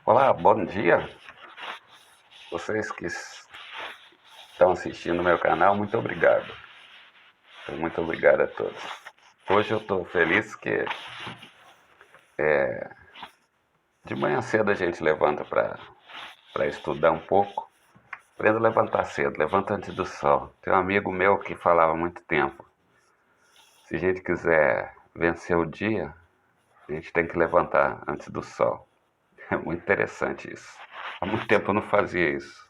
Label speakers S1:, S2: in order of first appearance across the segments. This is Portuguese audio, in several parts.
S1: Olá, bom dia. Vocês que estão assistindo o meu canal, muito obrigado. Muito obrigado a todos. Hoje eu estou feliz que de manhã cedo a gente levanta para estudar um pouco. Aprenda a levantar cedo, levanta antes do sol. Tem um amigo meu que falava há muito tempo: se a gente quiser vencer o dia, a gente tem que levantar antes do sol. É muito interessante isso. Há muito tempo eu não fazia isso,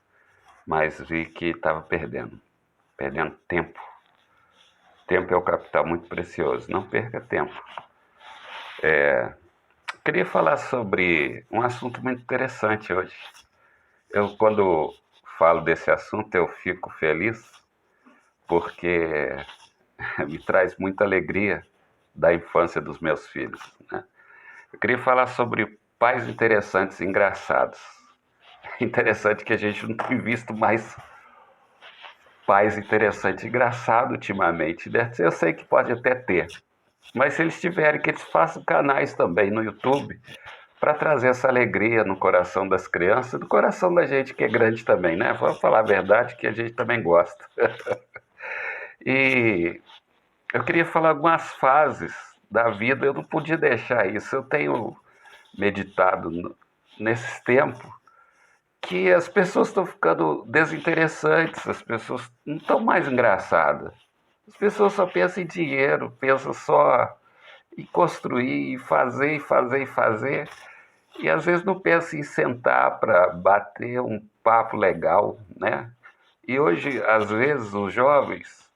S1: mas vi que estava perdendo tempo. Tempo é o capital muito precioso, não perca tempo. Queria falar sobre um assunto muito interessante hoje. Quando falo desse assunto, eu fico feliz porque me traz muita alegria da infância dos meus filhos, né? Eu queria falar sobre pais interessantes e engraçados. Interessante que a gente não tem visto mais pais interessantes e engraçados ultimamente, né? Eu sei que pode até ter, mas se eles tiverem, que eles façam canais também no YouTube para trazer essa alegria no coração das crianças, no coração da gente que é grande também, né? Vamos falar a verdade que a gente também gosta. E eu queria falar algumas fases da vida, eu não podia deixar isso. Eu tenho meditado nesses tempos que as pessoas estão ficando desinteressantes, as pessoas não estão mais engraçadas. As pessoas só pensam em dinheiro, pensam só em construir, em fazer, e fazer, e fazer. E às vezes não pensam em sentar para bater um papo legal, né? E hoje, às vezes, os jovens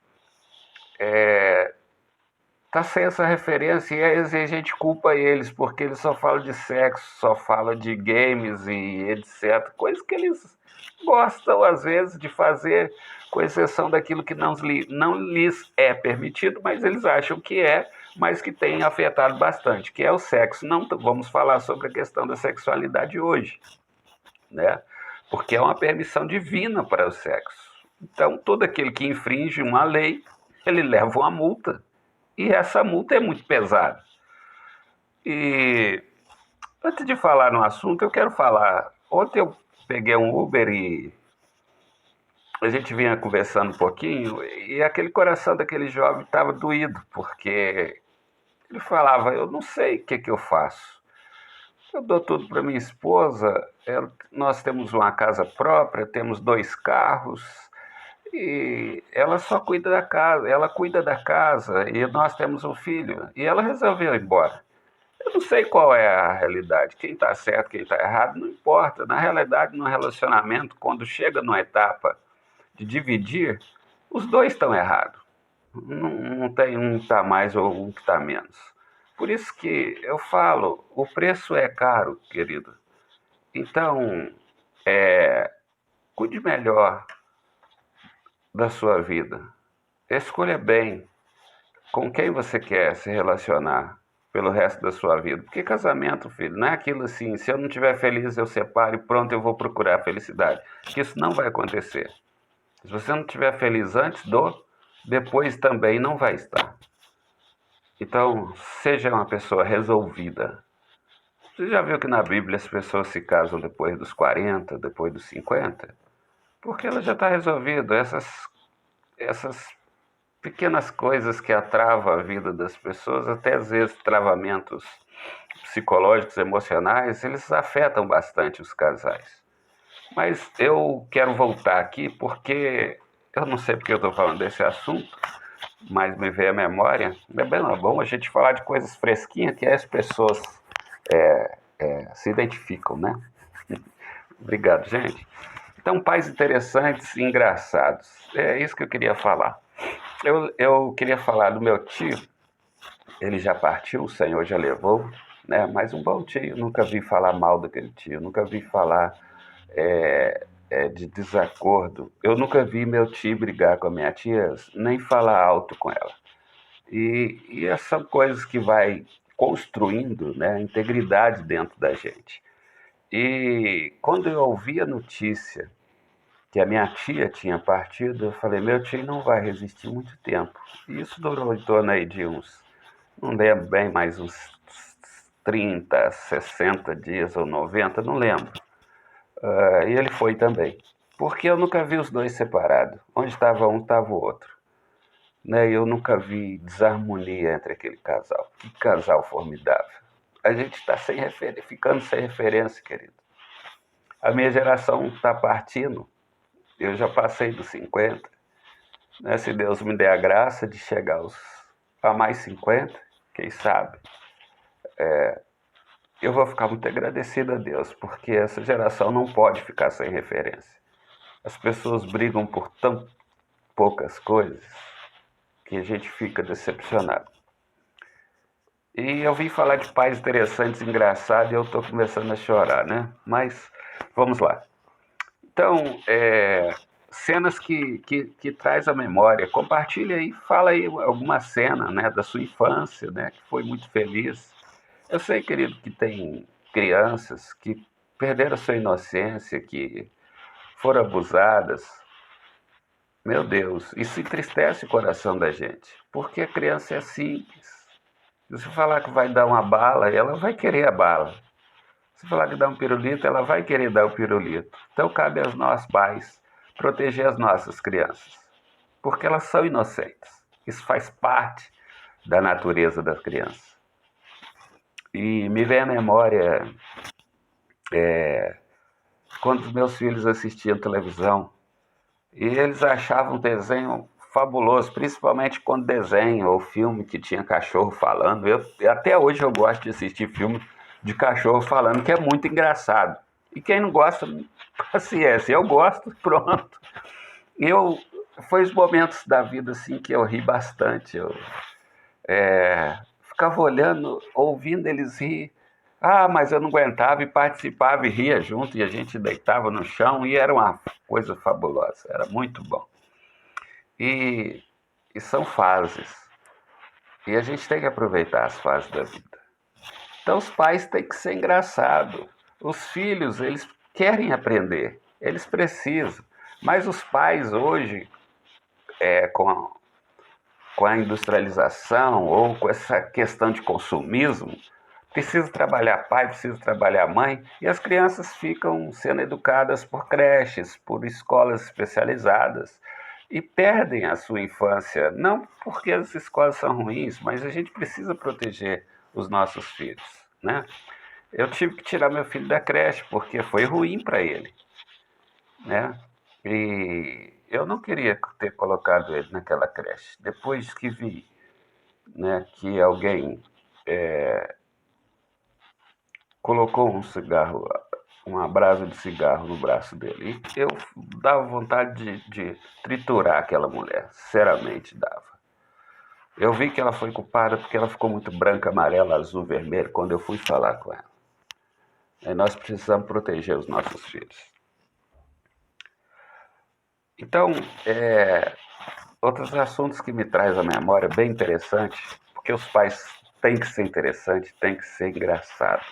S1: tá sem essa referência e às vezes a gente culpa eles porque eles só falam de sexo, só falam de games e etc. Coisas que eles gostam às vezes de fazer, com exceção daquilo que não lhes é permitido, mas eles acham que é, mas que tem afetado bastante, que é o sexo. Não vamos falar sobre a questão da sexualidade hoje, né? Porque é uma permissão divina para o sexo. Então, todo aquele que infringe uma lei, ele leva uma multa. E essa multa é muito pesada. E antes de falar no assunto, eu quero falar. Ontem eu peguei um Uber e a gente vinha conversando um pouquinho e aquele coração daquele jovem estava doído, porque ele falava: eu não sei o que eu faço. Eu dou tudo para minha esposa, nós temos uma casa própria, temos 2 carros, e ela só cuida da casa, ela cuida da casa, e nós temos um filho, e ela resolveu ir embora. Eu não sei qual é a realidade, quem está certo, quem está errado, não importa. Na realidade, no relacionamento, quando chega numa etapa de dividir, os dois estão errados. Não tem um que está mais ou um que está menos. Por isso que eu falo, o preço é caro, querido. Então, cuide melhor da sua vida. Escolha bem com quem você quer se relacionar pelo resto da sua vida. Porque casamento, filho, não é aquilo assim: se eu não estiver feliz, eu separo e pronto, eu vou procurar a felicidade. Que isso não vai acontecer. Se você não estiver feliz antes depois também não vai estar. Então, seja uma pessoa resolvida. Você já viu que na Bíblia as pessoas se casam depois dos 40, depois dos 50? Porque ela já está resolvida. Essas pequenas coisas que atravam a vida das pessoas, até às vezes travamentos psicológicos, emocionais, eles afetam bastante os casais. Mas eu quero voltar aqui porque eu não sei porque eu estou falando desse assunto, mas me veio à memória. É bem bom a gente falar de coisas fresquinhas que as pessoas se identificam, né? Obrigado, gente. Então, pais interessantes e engraçados. É isso que eu queria falar. Eu queria falar do meu tio. Ele já partiu, o Senhor já levou, né? Mas um bom tio. Nunca vi falar mal daquele tio. Nunca vi falar de desacordo. Eu nunca vi meu tio brigar com a minha tia, nem falar alto com ela. E essas são coisas que vai construindo, né, a integridade dentro da gente. E quando eu ouvi a notícia que a minha tia tinha partido, eu falei: meu tio não vai resistir muito tempo. E isso durou em torno aí de uns, não lembro bem, mais uns 30, 60 dias ou 90, não lembro. E ele foi também. Porque eu nunca vi os dois separados. Onde estava um, estava o outro. Né? Eu nunca vi desarmonia entre aquele casal. Que casal formidável. A gente está ficando sem referência, querido. A minha geração está partindo. Eu já passei dos 50. Né? Se Deus me der a graça de chegar a mais 50, quem sabe, eu vou ficar muito agradecido a Deus, porque essa geração não pode ficar sem referência. As pessoas brigam por tão poucas coisas que a gente fica decepcionado. E eu vim falar de pais interessantes, engraçados, e eu estou começando a chorar, né? Mas vamos lá. Então, cenas que traz a memória. Compartilha aí, fala aí alguma cena, né, da sua infância, né, que foi muito feliz. Eu sei, querido, que tem crianças que perderam sua inocência, que foram abusadas. Meu Deus, isso entristece o coração da gente, porque a criança é simples. Se você falar que vai dar uma bala, ela vai querer a bala. Se falar que dá um pirulito, ela vai querer dar o pirulito. Então cabe a nós, pais, proteger as nossas crianças, porque elas são inocentes. Isso faz parte da natureza das crianças. E me vem à memória quando os meus filhos assistiam televisão e eles achavam o desenho fabuloso, principalmente quando desenho ou filme que tinha cachorro falando. Até hoje eu gosto de assistir filme de cachorro falando, que é muito engraçado. E quem não gosta, paciência. Eu gosto, pronto. Foi os momentos da vida assim que eu ri bastante. Eu ficava olhando, ouvindo eles rir. Mas eu não aguentava e participava e ria junto, e a gente deitava no chão e era uma coisa fabulosa, era muito bom. E são fases. E a gente tem que aproveitar as fases da vida. Então os pais têm que ser engraçados. Os filhos, eles querem aprender, eles precisam. Mas os pais hoje, com a industrialização ou com essa questão de consumismo, precisa trabalhar pai, precisa trabalhar mãe, e as crianças ficam sendo educadas por creches, por escolas especializadas, e perdem a sua infância, não porque as escolas são ruins, mas a gente precisa proteger os nossos filhos, né? Eu tive que tirar meu filho da creche, porque foi ruim para ele, né? E eu não queria ter colocado ele naquela creche. Depois que vi, né, que alguém colocou um cigarro, uma brasa de cigarro no braço dele. E eu dava vontade de triturar aquela mulher, sinceramente dava. Eu vi que ela foi culpada porque ela ficou muito branca, amarela, azul, vermelho quando eu fui falar com ela. E nós precisamos proteger os nossos filhos. Então, outros assuntos que me traz à memória, bem interessante, porque os pais têm que ser interessantes, têm que ser engraçados.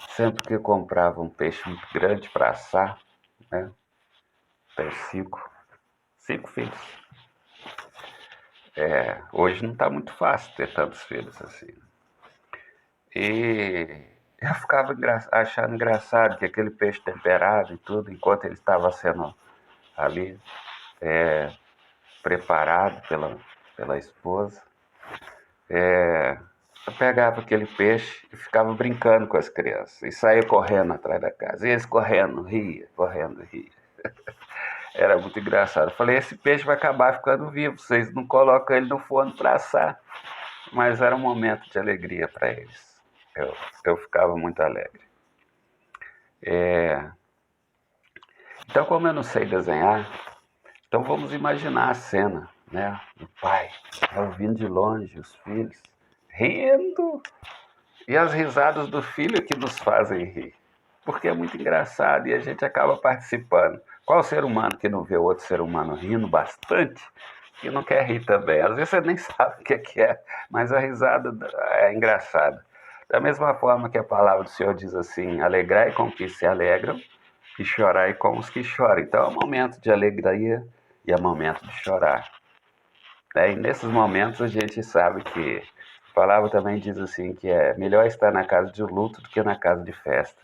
S1: Sempre que eu comprava um peixe muito grande para assar, né? Tenho cinco filhos. Hoje não está muito fácil ter tantos filhos assim. E eu ficava achando engraçado que aquele peixe temperado e tudo, enquanto ele estava sendo ali preparado pela esposa, eu pegava aquele peixe e ficava brincando com as crianças. E saía correndo atrás da casa. E eles correndo, ria, correndo, ria. Era muito engraçado. Eu falei, esse peixe vai acabar ficando vivo, vocês não colocam ele no forno para assar. Mas era um momento de alegria para eles. Eu ficava muito alegre. Então, como eu não sei desenhar, então vamos imaginar a cena, né? O pai ouvindo de longe os filhos, rindo. E as risadas do filho que nos fazem rir. Porque é muito engraçado e a gente acaba participando. Qual ser humano que não vê o outro ser humano rindo bastante e não quer rir também? Às vezes você nem sabe o que é, mas a risada é engraçada. Da mesma forma que a palavra do Senhor diz assim, alegrai com os que se alegram e chorai com os que choram. Então é um momento de alegria e é um momento de chorar. E nesses momentos a gente sabe que palavra também diz assim que é melhor estar na casa de luto do que na casa de festa.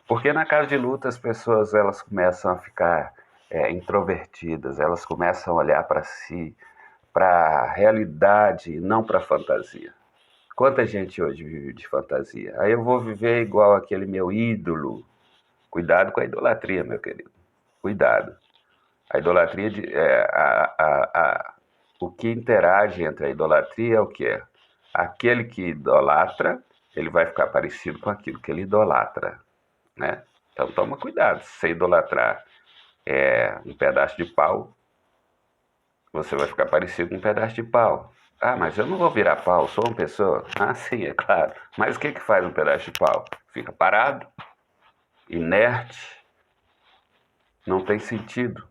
S1: Porque na casa de luto as pessoas elas começam a ficar introvertidas, elas começam a olhar para si, para a realidade, não para a fantasia. Quanta gente hoje vive de fantasia? Aí eu vou viver igual aquele meu ídolo. Cuidado com a idolatria, meu querido. Cuidado. A idolatria, o que interage entre a idolatria é o que é? Aquele que idolatra, ele vai ficar parecido com aquilo que ele idolatra, né? Então toma cuidado, se você idolatrar um pedaço de pau, você vai ficar parecido com um pedaço de pau. Ah, mas eu não vou virar pau, sou uma pessoa. Ah, sim, é claro. Mas o que faz um pedaço de pau? Fica parado, inerte, não tem sentido.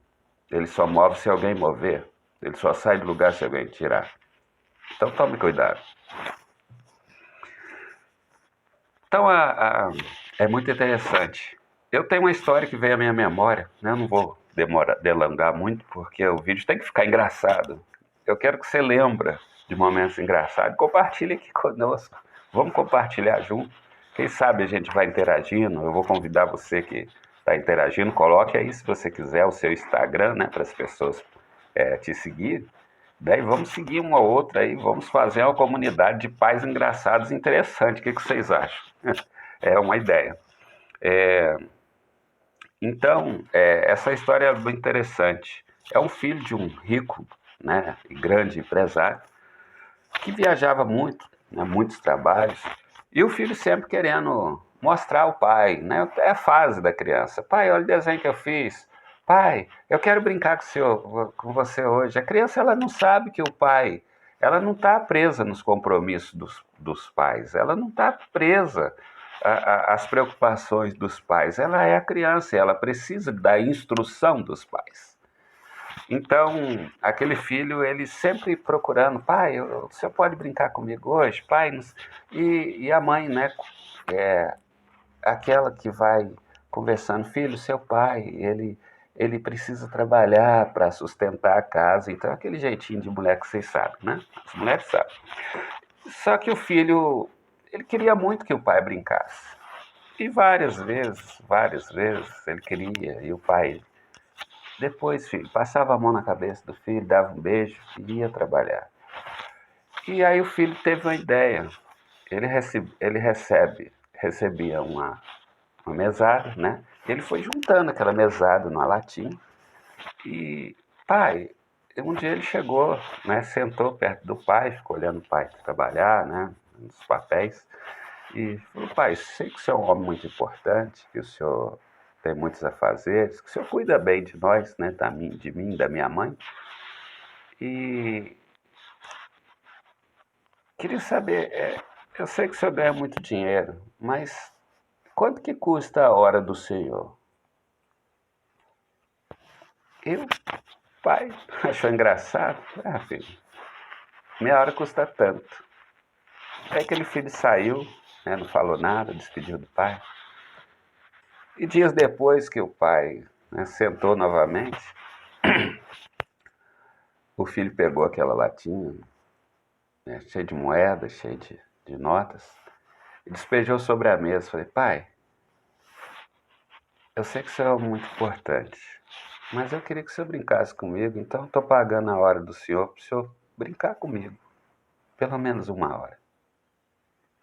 S1: Ele só move se alguém mover. Ele só sai do lugar se alguém tirar. Então tome cuidado. Então é muito interessante. Eu tenho uma história que veio à minha memória, né? Eu não vou delongar muito, porque o vídeo tem que ficar engraçado. Eu quero que você lembre de momentos engraçados. Compartilhe aqui conosco. Vamos compartilhar junto. Quem sabe a gente vai interagindo. Eu vou convidar você que está interagindo. Coloque aí, se você quiser, o seu Instagram, né? Para as pessoas te seguir. Daí vamos seguir uma outra aí, vamos fazer uma comunidade de pais engraçados interessante. O que vocês acham? É uma ideia. Então, essa história é muito interessante. É um filho de um rico, né, e grande empresário que viajava muito, né, muitos trabalhos, e o filho sempre querendo mostrar ao pai, né, é a fase da criança. Pai, olha o desenho que eu fiz. Pai, eu quero brincar com você hoje. A criança ela não sabe que o pai, ela não está presa nos compromissos dos pais, ela não está presa às preocupações dos pais. Ela é a criança, ela precisa da instrução dos pais. Então, aquele filho, ele sempre procurando, pai, o senhor pode brincar comigo hoje? Pai, e a mãe, né, é aquela que vai conversando, filho, seu pai, ele precisa trabalhar para sustentar a casa, então aquele jeitinho de mulher que vocês sabem, né? As mulheres sabem. Só que o filho, ele queria muito que o pai brincasse. E várias vezes ele queria, e o pai depois, filho, passava a mão na cabeça do filho, dava um beijo e ia trabalhar. E aí o filho teve uma ideia. Ele recebia uma mesada, né? Ele foi juntando aquela mesada numa latinha. E, pai, um dia ele chegou, né? Sentou perto do pai, ficou olhando o pai trabalhar, né? Nos papéis. E falou, pai, sei que o senhor é um homem muito importante, que o senhor tem muitos afazeres, que o senhor cuida bem de nós, né, de mim, da minha mãe. E queria saber, eu sei que o senhor ganha muito dinheiro, mas quanto que custa a hora do senhor? Eu, pai, achou engraçado? Ah, filho, minha hora custa tanto. Aí aquele filho saiu, né, não falou nada, despediu do pai. E dias depois que o pai, né, sentou novamente, o filho pegou aquela latinha, né, cheia de moedas, cheia de notas, e despejou sobre a mesa. Falei, pai, eu sei que isso é muito importante, mas eu queria que o senhor brincasse comigo, então estou pagando a hora do senhor para o senhor brincar comigo, pelo menos uma hora.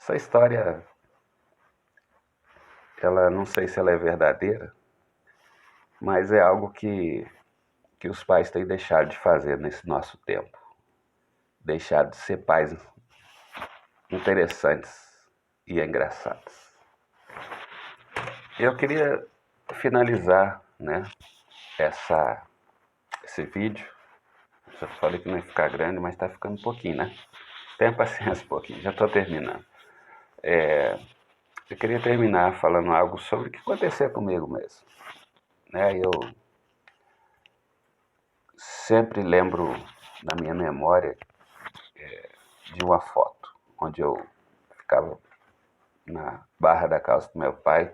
S1: Essa história, ela não sei se ela é verdadeira, mas é algo que os pais têm deixado de fazer nesse nosso tempo. Deixado de ser pais interessantes e engraçados. Eu queria finalizar, né, esse vídeo. Já falei que não ia ficar grande, mas está ficando um pouquinho, né? Tenha paciência um pouquinho, já estou terminando. Eu queria terminar falando algo sobre o que aconteceu comigo mesmo. Né? Eu sempre lembro na minha memória de uma foto, onde eu ficava na barra da calça do meu pai,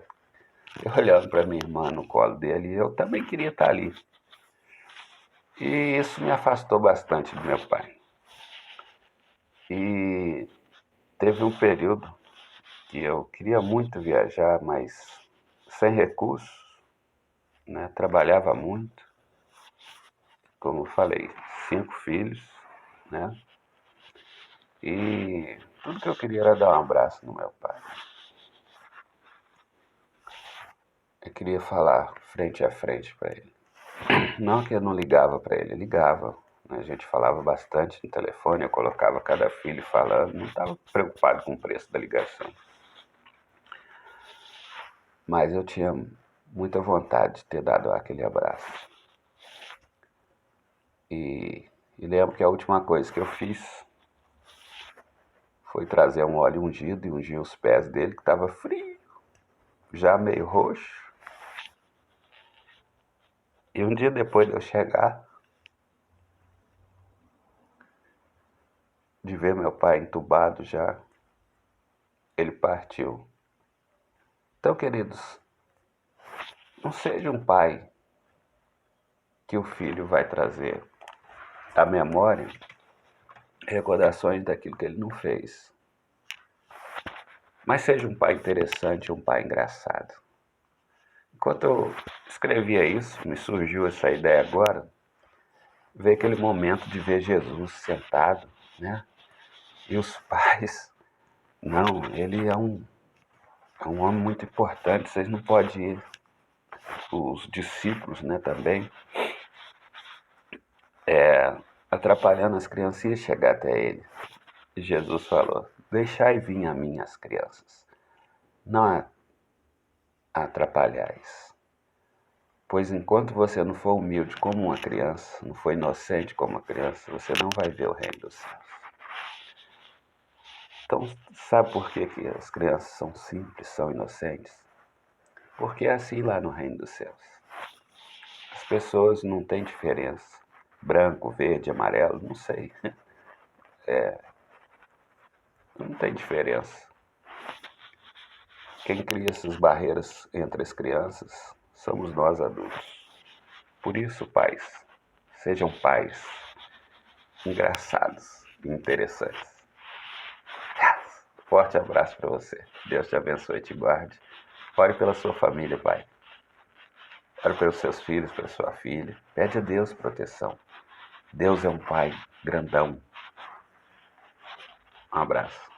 S1: olhando para minha irmã no colo dele, e eu também queria estar ali. E isso me afastou bastante do meu pai. E Teve um período que eu queria muito viajar, mas sem recursos, né? Trabalhava muito, como eu falei, 5 filhos, né? E tudo que eu queria era dar um abraço no meu pai. Eu queria falar frente a frente para ele. Não que eu não ligava para ele, ligava. Né? A gente falava bastante no telefone, eu colocava cada filho falando, não estava preocupado com o preço da ligação. Mas eu tinha muita vontade de ter dado aquele abraço. E lembro que a última coisa que eu fiz foi trazer um óleo ungido e ungir os pés dele, que estava frio, já meio roxo. E um dia depois de eu chegar, de ver meu pai entubado já, ele partiu. Então, queridos, não seja um pai que o filho vai trazer à memória recordações daquilo que ele não fez. Mas seja um pai interessante, um pai engraçado. Enquanto eu escrevia isso, me surgiu essa ideia agora, ver aquele momento de ver Jesus sentado, né? E os pais, não, ele é um homem muito importante, vocês não podem ir. Os discípulos, né, também, atrapalhando as criancinhas chegar até ele. E Jesus falou, deixai vir a mim as crianças, não atrapalhais. Pois enquanto você não for humilde como uma criança, não for inocente como uma criança, você não vai ver o reino dos céus. Então, sabe por que as crianças são simples, são inocentes? Porque é assim lá no reino dos céus. As pessoas não têm diferença. Branco, verde, amarelo, não sei. Não tem diferença. Quem cria essas barreiras entre as crianças somos nós adultos. Por isso, pais, sejam pais engraçados e interessantes. Forte abraço para você. Deus te abençoe e te guarde. Ore pela sua família, pai. Ore pelos seus filhos, pela sua filha. Pede a Deus proteção. Deus é um pai grandão. Um abraço.